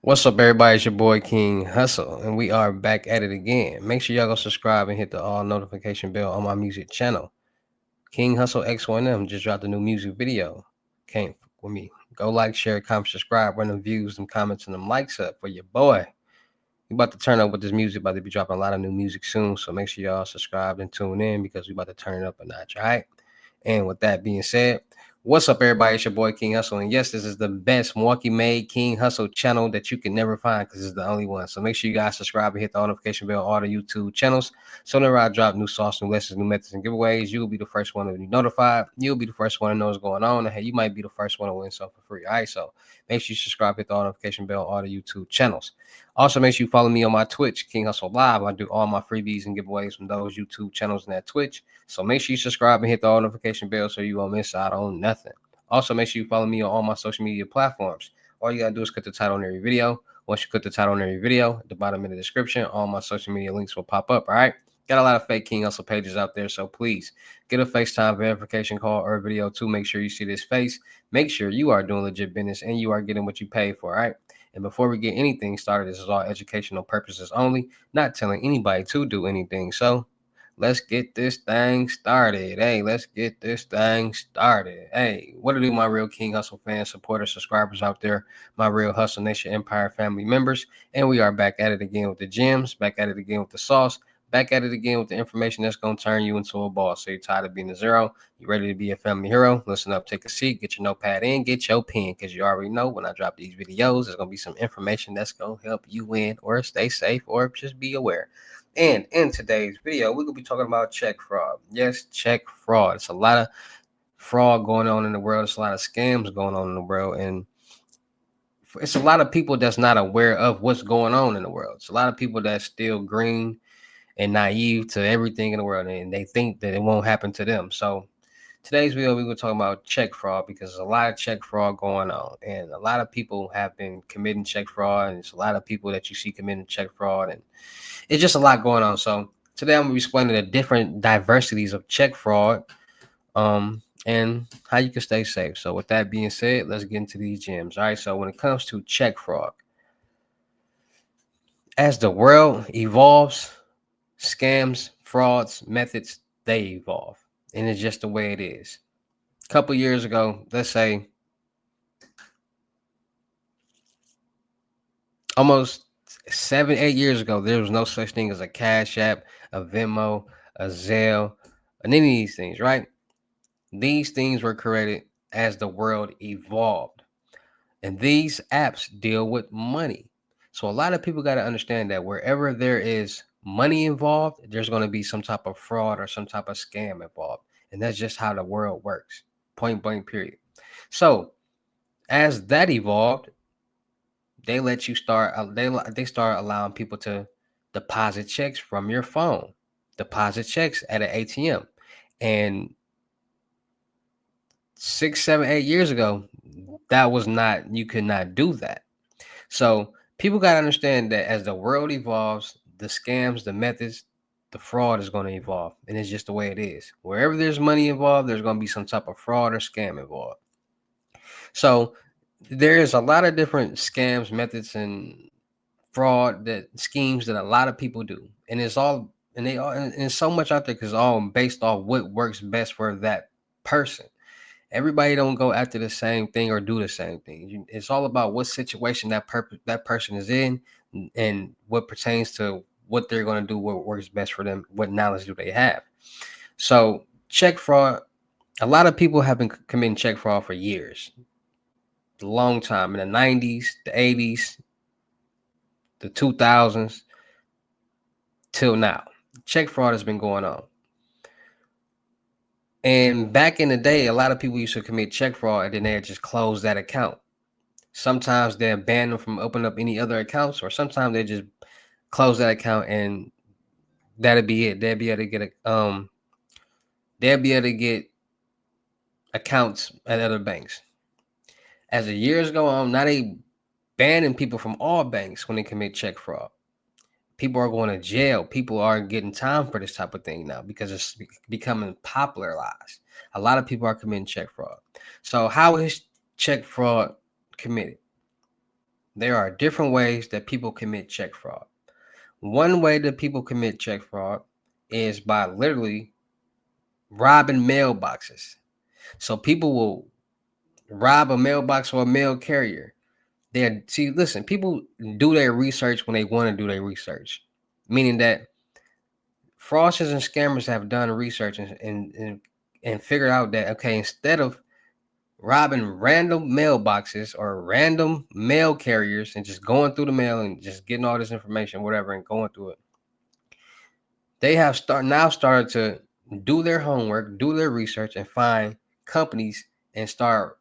What's up, everybody? It's your boy King Hustle, and we are back at it again. Make sure y'all go subscribe and hit the all notification bell on my music channel. King Hustle X1M just dropped a new music video. Can't fuck with me. Go like, share, comment, subscribe, run them views, them comments, and them likes up for your boy. We about to turn up with this music, about to be dropping a lot of new music soon. So make sure y'all subscribe and tune in because we about to turn it up a notch, all right? And with that being said, what's up, everybody? It's your boy King Hustle. And yes, this is the best Milwaukee made King Hustle channel that you can never find because it's the only one. So make sure you guys subscribe and hit the notification bell on all the YouTube channels. So whenever I drop new sauce, new lessons, new methods, and giveaways, you'll be the first one to be notified. You'll be the first one to know what's going on. And hey, you might be the first one to win something for free. All right, so make sure you subscribe, hit the notification bell on all the YouTube channels. Also, make sure you follow me on my Twitch, King Hustle Live. I do all my freebies and giveaways from those YouTube channels and that Twitch. So make sure you subscribe and hit the all notification bell so you won't miss out on nothing. Also, make sure you follow me on all my social media platforms. All you gotta do is click the title on every video. Once you click the title on every video, at the bottom in the description, all my social media links will pop up. All right. Got a lot of fake King Hustle pages out there, so please get a FaceTime verification call or video to make sure you see this face. Make sure you are doing legit business and you are getting what you pay for. All right. And before we get anything started, this is all educational purposes only, not telling anybody to do anything. So let's get this thing started. Hey, let's get this thing started. Hey, what to do, my real King Hustle fans, supporters, subscribers out there, my real Hustle Nation Empire family members. And we are back at it again with the gems, back at it again with the sauce, back at it again with the information that's going to turn you into a boss. So you're tired of being a zero, you ready to be a family hero? Listen up, take a seat, get your notepad in, get your pen, because you already know when I drop these videos, there's going to be some information that's going to help you win or stay safe or just be aware. And in today's video, we're going to be talking about check fraud. Yes, check fraud. It's a lot of fraud going on in the world. It's a lot of scams going on in the world. And it's a lot of people that's not aware of what's going on in the world. It's a lot of people that's still green and naive to everything in the world. And they think that it won't happen to them. So today's video, we're going to talk about check fraud because there's a lot of check fraud going on. And a lot of people have been committing check fraud. And it's a lot of people that you see committing check fraud. And it's just a lot going on. So today I'm gonna be explaining the different diversities of check fraud, and how you can stay safe. So with that being said, let's get into these gems. All right. So when it comes to check fraud, as the world evolves, scams, frauds, methods, they evolve, and it's just the way it is. A couple years ago, let's say almost 7, 8 years ago, there was no such thing as a Cash App, a Venmo, a Zelle, and any of these things, right? These things were created as the world evolved. And these apps deal with money. So a lot of people got to understand that wherever there is money involved, there's going to be some type of fraud or some type of scam involved. And that's just how the world works. Point blank, period. So as that evolved, they let you start they start allowing people to deposit checks from your phone, deposit checks at an ATM. And 6, 7, 8 years ago, that was not, you could not do that. So people got to understand that as the world evolves, the scams, the methods, the fraud is going to evolve. And it's just the way it is. Wherever there's money involved, there's going to be some type of fraud or scam involved. So there is a lot of different scams, methods, and fraud that schemes that a lot of people do. And it's all, and they are, and it's so much out there because it's all based off what works best for that person. Everybody don't go after the same thing or do the same thing. It's all about what situation that person is in, and what pertains to what they're going to do, what works best for them, what knowledge do they have. So check fraud, a lot of people have been committing check fraud for years, a long time, in the 90s, the 80s, the 2000s, till now. Check fraud has been going on. And back in the day, a lot of people used to commit check fraud and then they just close that account. Sometimes they'll ban them from opening up any other accounts, or sometimes they just close that account and that'll be it. They'll be able to get accounts at other banks. As the years go on, now they banning people from all banks when they commit check fraud. People are going to jail. People are getting time for this type of thing now because it's becoming popularized. A lot of people are committing check fraud. So how is check fraud committed? there are different ways that people commit check fraud. One way that people commit check fraud is by literally robbing mailboxes. So people will rob a mailbox or a mail carrier. Listen, people do their research when they want to do their research, meaning that fraudsters and scammers have done research and figured out that, okay, instead of robbing random mailboxes or random mail carriers and just going through the mail and just getting all this information, whatever, and going through it, they have started to do their homework, do their research, and find companies and start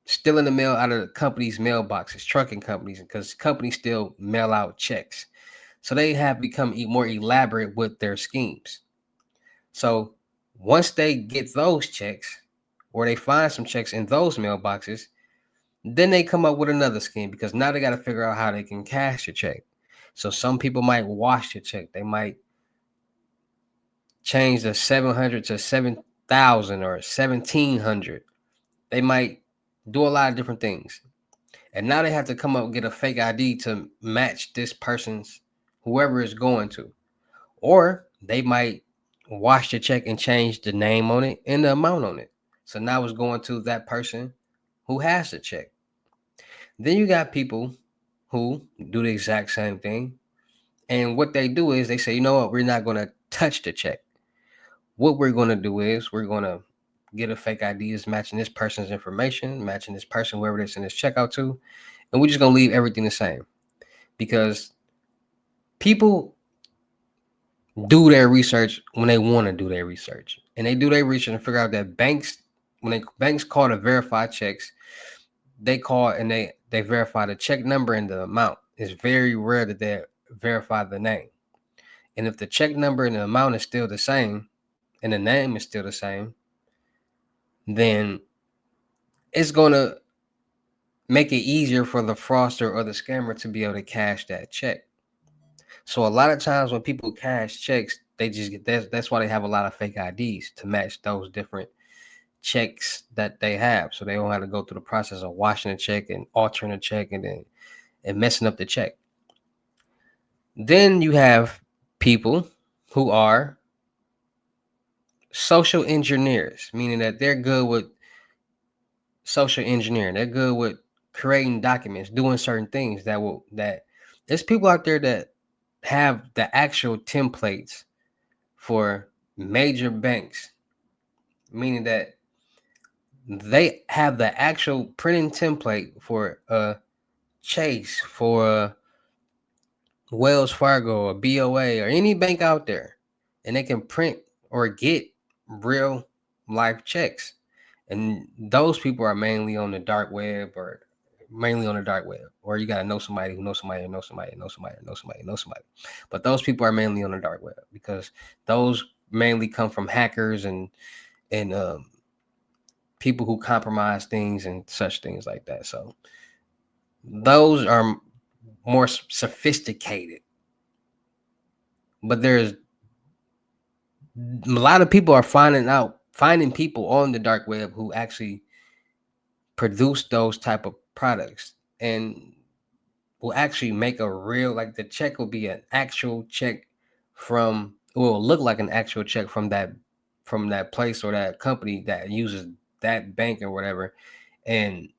stealing the mail out of the company's mailboxes, trucking companies, because companies still mail out checks. So they have become more elaborate with their schemes. So once they get those checks, or they find some checks in those mailboxes, then they come up with another scheme, because now they got to figure out how they can cash the check. So some people might wash the check. They might change the 700 to 7,000 or 1,700. They might do a lot of different things. And now they have to come up and get a fake ID to match this person's, whoever is going to. Or they might wash the check and change the name on it and the amount on it. So now it's going to that person who has the check. Then you got people who do the exact same thing. And what they do is they say, you know what, we're not going to touch the check. What we're going to do is we're going to get a fake ID is matching this person's information, matching this person, whoever they send this check out to. And we're just going to leave everything the same, because people do their research when they want to do their research. And they do their research and figure out that banks call to verify checks, they call and they verify the check number and the amount. It's very rare that they verify the name. And if the check number and the amount is still the same and the name is still the same, then it's going to make it easier for the fraudster or the scammer to be able to cash that check. So a lot of times when people cash checks, they just get that's why they have a lot of fake IDs to match those different checks that they have. So they don't have to go through the process of washing a check and altering a check and messing up the check. Then you have people who are social engineers, meaning that they're good with social engineering. They're good with creating documents, doing certain things that there's people out there that have the actual templates for major banks, meaning that they have the actual printing template for Chase, for Wells Fargo or BOA or any bank out there, and they can print or get real life checks. And those people are mainly on the dark web, or you gotta know somebody who knows somebody who knows somebody who knows somebody who knows somebody who knows somebody. But those people are mainly on the dark web, because those mainly come from hackers and people who compromise things and such things like that. So those are more sophisticated. But there's a lot of people are finding people on the dark web who actually produce those type of products and will actually make a real, like, the check will be an actual check from, will look like an actual check from that place or that company that uses that bank or whatever, and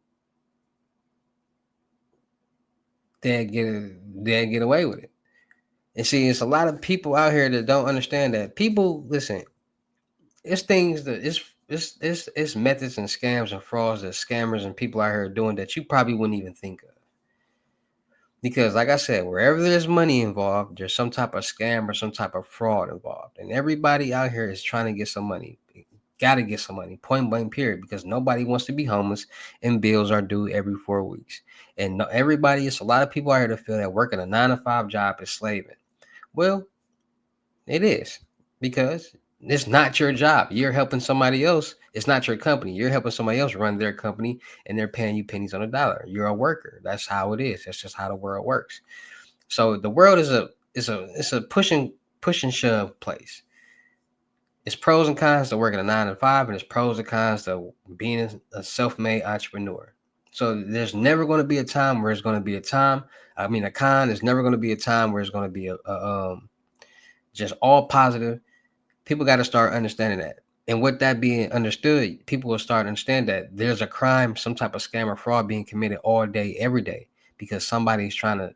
they get away with it. And see, it's a lot of people out here that don't understand that. People, listen, it's things that it's methods and scams and frauds that scammers and people out here are doing that you probably wouldn't even think of. Because, like I said, wherever there's money involved, there's some type of scam or some type of fraud involved. And everybody out here is trying to get some money. Got to get some money, point blank, period. Because nobody wants to be homeless and bills are due every 4 weeks. And it's a lot of people out here that feel that working a 9 to 5 job is slaving. Well, it is, because it's not your job. You're helping somebody else. It's not your company. You're helping somebody else run their company, and they're paying you pennies on a dollar. You're a worker. That's how it is. That's just how the world works. So the world is a push and shove place. It's pros and cons to working a 9 to 5, and it's pros and cons to being a self-made entrepreneur. So there's never going to be a time where it's going to be a time. I mean, a con is never going to be a time where it's going to be a just all positive. People got to start understanding that. And with that being understood, people will start to understand that there's a crime, some type of scam or fraud being committed all day, every day, because somebody's trying to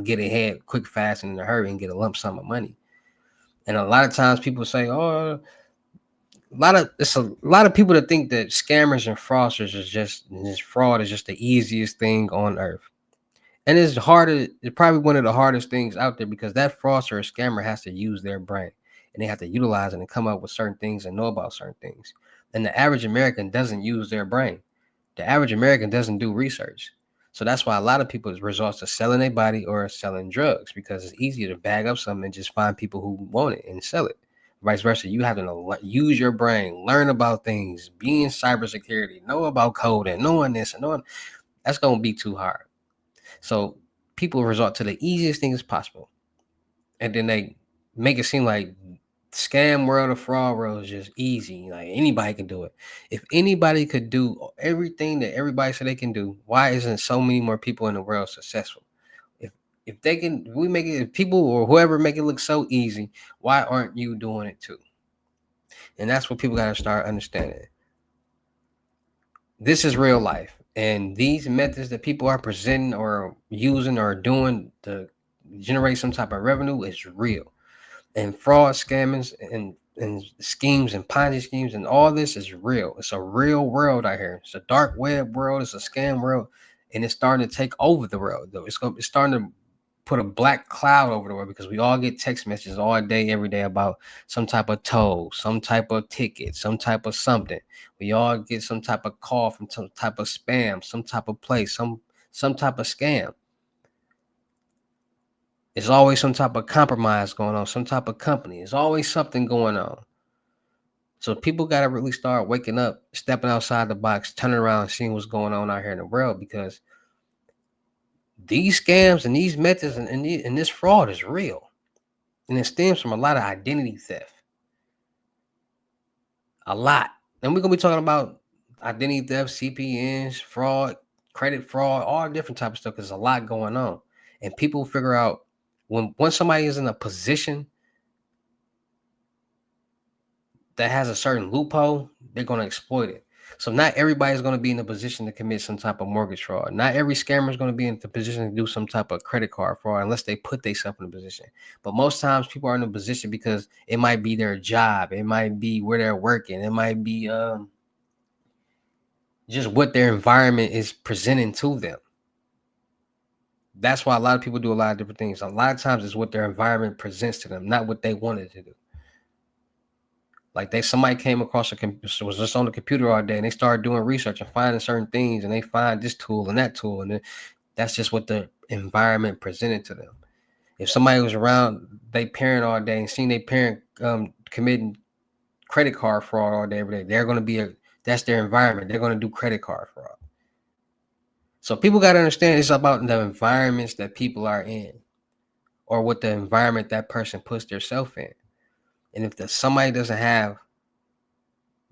get ahead quick, fast, and in a hurry and get a lump sum of money. And a lot of times people say, "Oh, it's a lot of people that think that scammers and fraudsters is just this fraud is just the easiest thing on earth." And it's harder, it's probably one of the hardest things out there because that fraudster or scammer has to use their brain and they have to utilize it and come up with certain things and know about certain things. And the average American doesn't use their brain. The average American doesn't do research. So that's why a lot of people resort to selling their body or selling drugs because it's easier to bag up something and just find people who want it and sell it. Vice versa, you have to use your brain, learn about things, be in cybersecurity, know about coding, knowing this and knowing that's going to be too hard. So people resort to the easiest thing as possible. And then they make it seem like scam world or fraud world is just easy. Like anybody can do it. If anybody could do everything that everybody said they can do, why isn't so many more people in the world successful? If if they can, we make it. If people or whoever make it look so easy, why aren't you doing it too? And that's what people got to start understanding. This is real life, and these methods that people are presenting or using or doing to generate some type of revenue is real. And fraud, scammings, and schemes and Ponzi schemes and all this is real. It's a real world out here. It's a dark web world. It's a scam world, and it's starting to take over the world. Though it's starting to put a black cloud over the world because we all get text messages all day, every day about some type of toll, some type of ticket, some type of something. We all get some type of call from some type of spam, some type of place, some type of scam. There's always some type of compromise going on, some type of company. There's always something going on. So people got to really start waking up, stepping outside the box, turning around, seeing what's going on out here in the world because these scams and these methods and this fraud is real. And it stems from a lot of identity theft. A lot. And we're going to be talking about identity theft, CPNs, fraud, credit fraud, all different type of stuff because there's a lot going on. And people figure out once somebody is in a position that has a certain loophole, they're going to exploit it. So not everybody's going to be in a position to commit some type of mortgage fraud. Not every scammer is going to be in the position to do some type of credit card fraud unless they put themselves in a position. But most times people are in a position because it might be their job. It might be where they're working. It might be just what their environment is presenting to them. That's why a lot of people do a lot of different things. A lot of times it's what their environment presents to them, not what they wanted to do. Like somebody came across was just on the computer all day and they started doing research and finding certain things and they find this tool and that tool and that's just what the environment presented to them. If somebody was around their parent all day and seen their parent committing credit card fraud all day every day, they're going to that's their environment. They're going to do credit card fraud. So people got to understand it's about the environments that people are in or what the environment that person puts themselves in. And if somebody doesn't have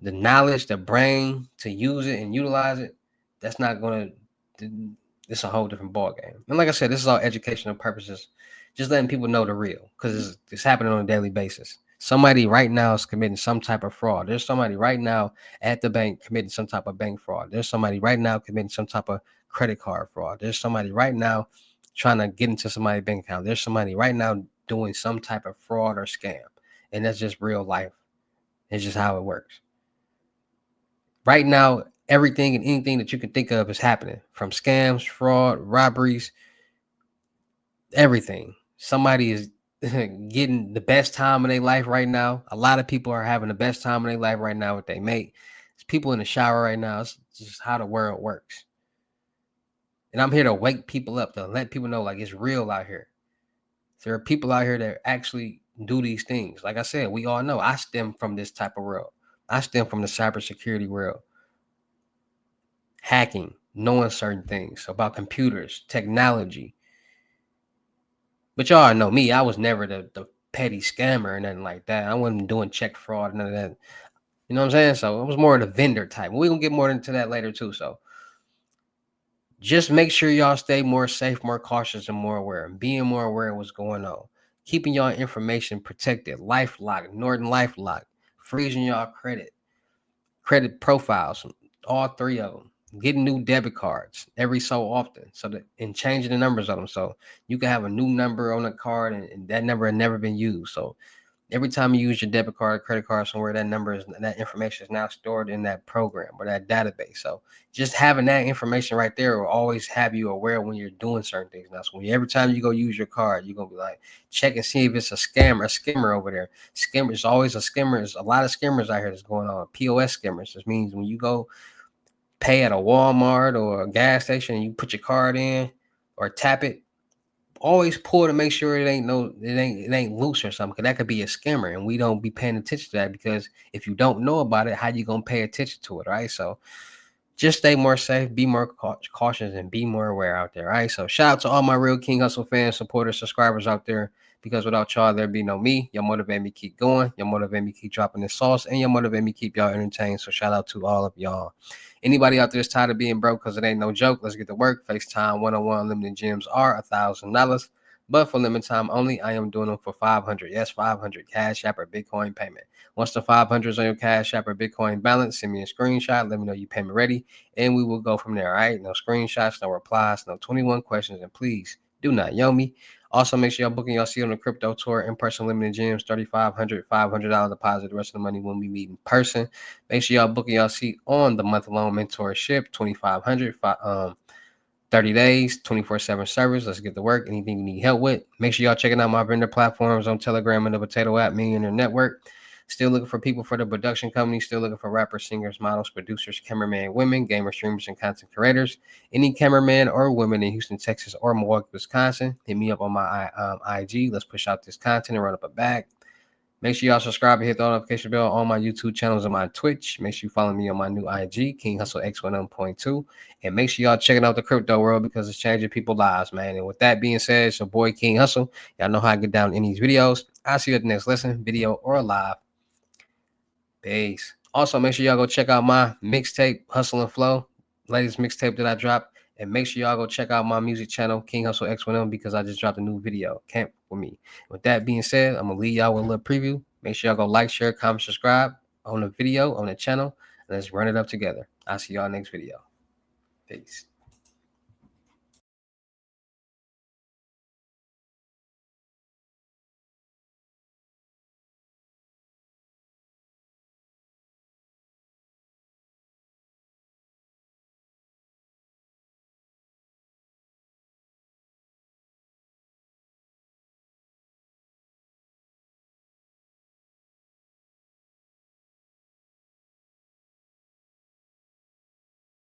the knowledge, the brain to use it and utilize it, that's not going to, it's a whole different ball game. And like I said, this is all educational purposes, just letting people know the real because it's happening on a daily basis. Somebody right now is committing some type of fraud. There's somebody right now at the bank committing some type of bank fraud. There's somebody right now committing some type of credit card fraud. There's somebody right now trying to get into somebody's bank account. There's somebody right now doing some type of fraud or scam. And that's just real life. It's just how it works. Right now, everything and anything that you can think of is happening from scams, fraud, robberies, everything. Somebody is getting the best time of their life right now. A lot of people are having the best time of their life right now with their mate. It's people in the shower right now. It's just how the world works. And I'm here to wake people up, to let people know like it's real out here. There are people out here that actually do these things. Like I said, we all know I stem from this type of world. I stem from the cybersecurity world. Hacking, knowing certain things about computers, technology. But y'all know me, I was never the petty scammer or nothing like that. I wasn't doing check fraud, none of that. You know what I'm saying? So I was more of the vendor type. We're gonna get more into that later too. So Just make sure y'all stay more safe, more cautious, and more aware. Being more aware of what's going on. Keeping y'all information protected. LifeLock, Norton LifeLock, freezing y'all credit profiles, all three of them. Getting new debit cards every so often, so that and changing the numbers on them, so you can have a new number on the card, and that number had never been used. So every time you use your debit card, credit card somewhere, that information is now stored in that program or that database. So just having that information right there will always have you aware when you're doing certain things. Now, so every time you go use your card, you're gonna be like, check and see if it's a skimmer over there. Skimmer is always a skimmer. There's a lot of skimmers out here that's going on. POS skimmers. This means when you go pay at a Walmart or a gas station and you put your card in or tap it, always pull to make sure it ain't loose or something, because that could be a scammer, and we don't be paying attention to that, because if you don't know about it, how you gonna pay attention to it, right? So just stay more safe, be more cautious, and be more aware out there, right? So shout out to all my real King Hustle fans, supporters, subscribers out there, because without y'all there'd be no me. Y'all motivate me keep going, y'all motivate me keep dropping this sauce, and y'all motivate me keep y'all entertained. So shout out to all of y'all. Anybody out there is tired of being broke, because it ain't no joke, let's get to work. FaceTime one-on-one unlimited gyms are $1,000, but for limited time only. I am doing them for 500. Yes, 500 Cash App or Bitcoin payment. Once the 500 is on your Cash App or Bitcoin balance, send me a screenshot. Let me know you payment ready, and we will go from there. All right. No screenshots, no replies, no 21 questions, and please do not yell me. Also, make sure y'all booking y'all seat on the crypto tour in person, limited gyms, $3,500, $500 deposit. The rest of the money when we meet in person. Make sure y'all booking y'all seat on the month-long mentorship, 2,500, 30 days, 24/7 service. Let's get to work. Anything you need help with, make sure y'all checking out my vendor platforms on Telegram and the Potato App Millionaire Network. Still looking for people for the production company. Still looking for rappers, singers, models, producers, cameraman, women, gamer, streamers, and content creators. Any cameraman or women in Houston, Texas, or Milwaukee, Wisconsin, hit me up on my IG. Let's push out this content and run up a bag. Make sure y'all subscribe and hit the notification bell on my YouTube channels and my Twitch. Make sure you follow me on my new IG, King Hustle X11.2. And make sure y'all checking out the crypto world, because it's changing people's lives, man. And with that being said, it's your boy King Hustle. Y'all know how I get down in these videos. I'll see you at the next lesson, video, or live. Peace. Also, make sure y'all go check out my mixtape, Hustle and Flow, latest mixtape that I dropped. And make sure y'all go check out my music channel, King Hustle X1M, because I just dropped a new video. Camp with me. With that being said, I'm going to leave y'all with a little preview. Make sure y'all go like, share, comment, subscribe on the video, on the channel. And let's run it up together. I'll see y'all next video. Peace.